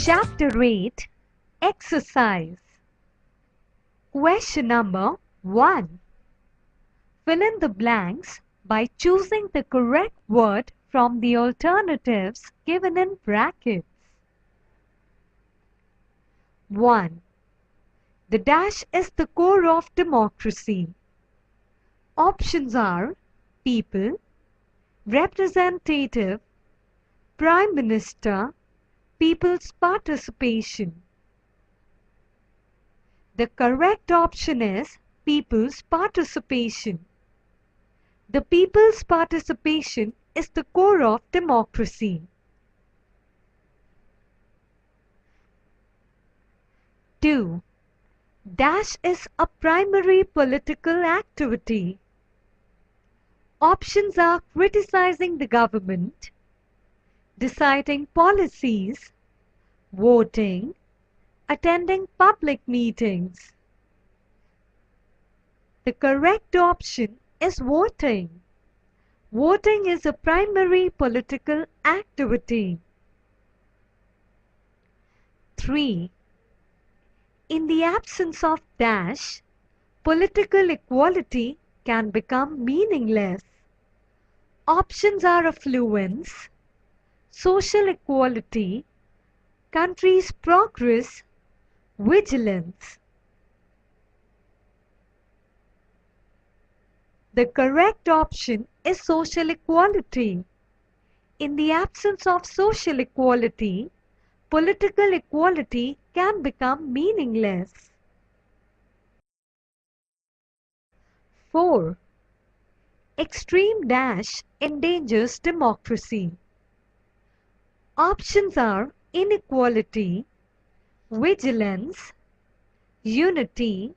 Chapter 8 Exercise. Question number 1. Fill in the blanks by choosing the correct word from the alternatives given in brackets. 1. The dash is the core of democracy. Options are people, representative, prime minister, people's participation. The correct option is people's participation. The people's participation is the core of democracy. 2. Dash is a primary political activity. Options are criticizing the government, deciding policies, voting, attending public meetings. The correct option is voting. Voting is a primary political activity. 3. In the absence of dash, political equality can become meaningless. Options are affluence, social equality, country's progress, vigilance. The correct option is social equality. In the absence of social equality, political equality can become meaningless. 4. Extreme dash endangers democracy. Options are inequality, vigilance, unity,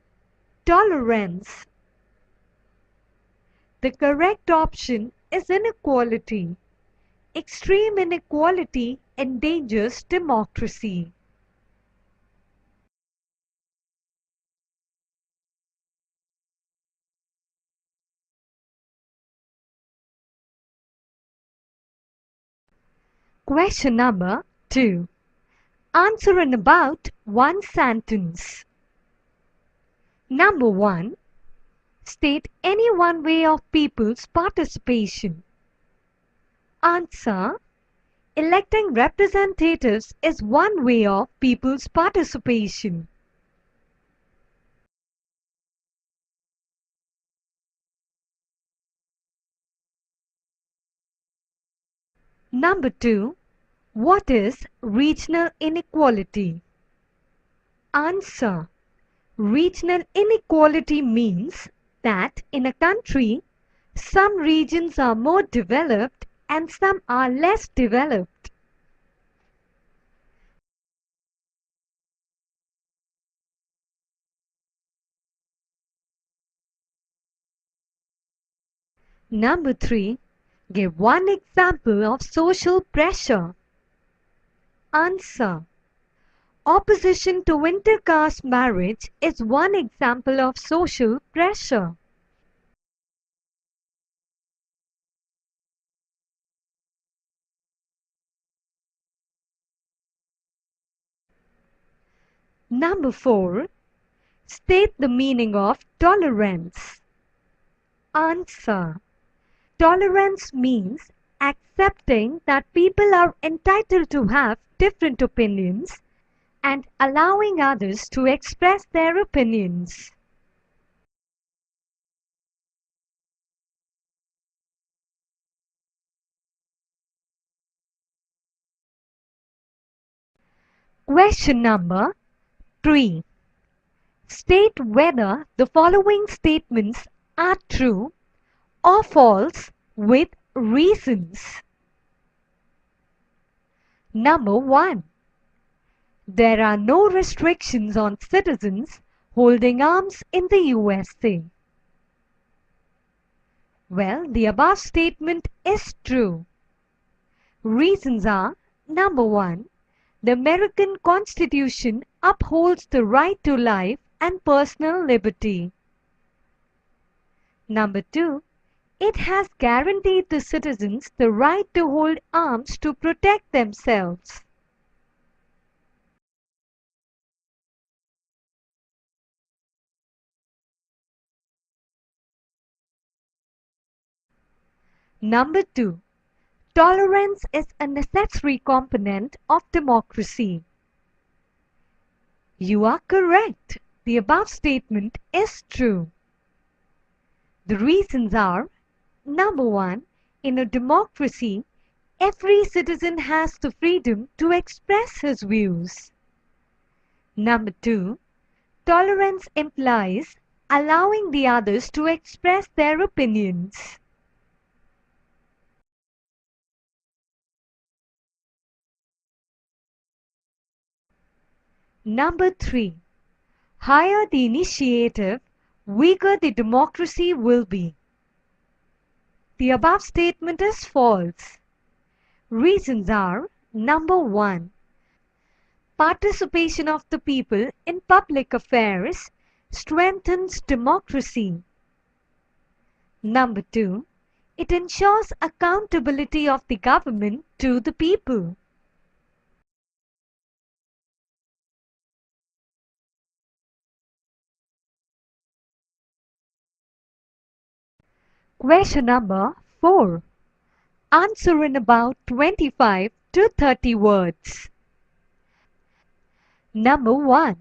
tolerance. The correct option is inequality. Extreme inequality endangers democracy. Question number 2. Answer in about one sentence. Number 1. State any one way of people's participation. Answer. Electing representatives is one way of people's participation. Number 2. What is regional inequality? Answer. Regional inequality means that in a country, some regions are more developed and some are less developed. Number 3. Give one example of social pressure. Answer. Opposition to intercaste marriage is one example of social pressure. Number 4. State the meaning of tolerance. Answer. Tolerance means accepting that people are entitled to have different opinions and allowing others to express their opinions. Question number 3. State whether the following statements are true or false with reasons. Number 1. There are no restrictions on citizens holding arms in the USA. Well, the above statement is true. Reasons are: Number 1. The American Constitution upholds the right to life and personal liberty. Number 2. It has guaranteed the citizens the right to hold arms to protect themselves. Number 2. Tolerance is a necessary component of democracy. You are correct. The above statement is true. The reasons are: number 1. In a democracy, every citizen has the freedom to express his views. Number 2. Tolerance implies allowing the others to express their opinions. Number 3. Higher the initiative, weaker the democracy will be. The above statement is false. Reasons are: number 1. Participation of the people in public affairs strengthens democracy. Number 2. It ensures accountability of the government to the people. Question number 4. Answer in about 25 to 30 words. Number 1.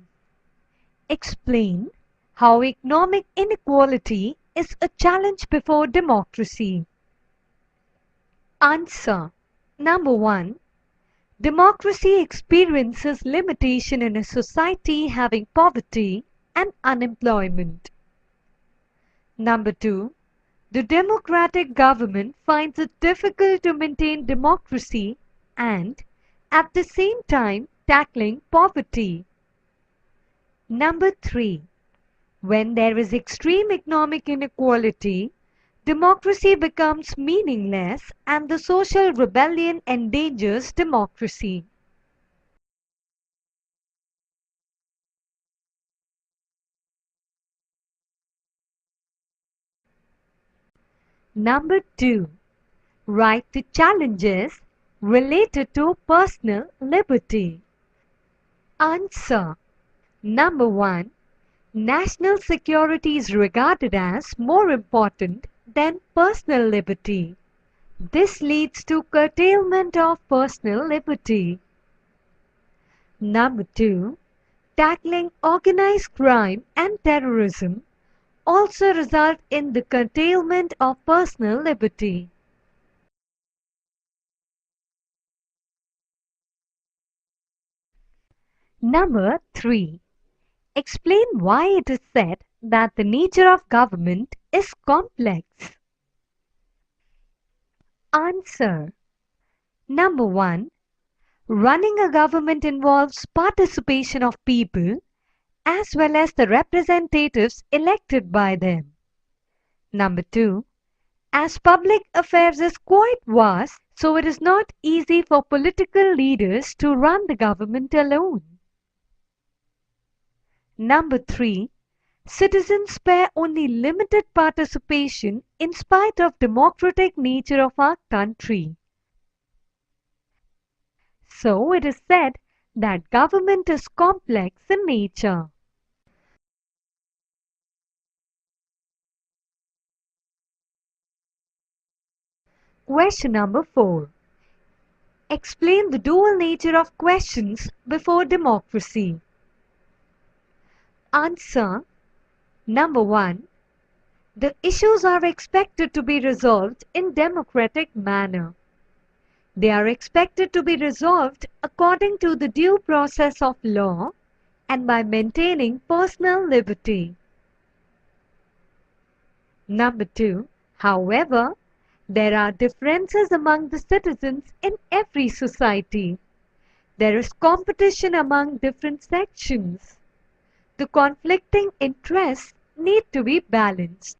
Explain how economic inequality is a challenge before democracy. Answer. Number 1. Democracy experiences limitation in a society having poverty and unemployment. Number 2. The democratic government finds it difficult to maintain democracy and, at the same time, tackling poverty. Number 3. When there is extreme economic inequality, democracy becomes meaningless and the social rebellion endangers democracy. Number 2. Write the challenges related to personal liberty. Answer. Number 1. National security is regarded as more important than personal liberty. This leads to curtailment of personal liberty. Number 2. Tackling organized crime and terrorism also result in the curtailment of personal liberty. Number 3. Explain why it is said that the nature of government is complex. Answer. Number 1. Running a government involves participation of people as well as the representatives elected by them. Number 2. As public affairs is quite vast, so it is not easy for political leaders to run the government alone. Number 3. Citizens bear only limited participation in spite of democratic nature of our country. So it is said that government is complex in nature. Question number 4. Explain the dual nature of questions before democracy. Answer. Number 1. The issues are expected to be resolved in democratic manner. They are expected to be resolved according to the due process of law and by maintaining personal liberty. Number 2. However, there are differences among the citizens in every society. There is competition among different sections. The conflicting interests need to be balanced.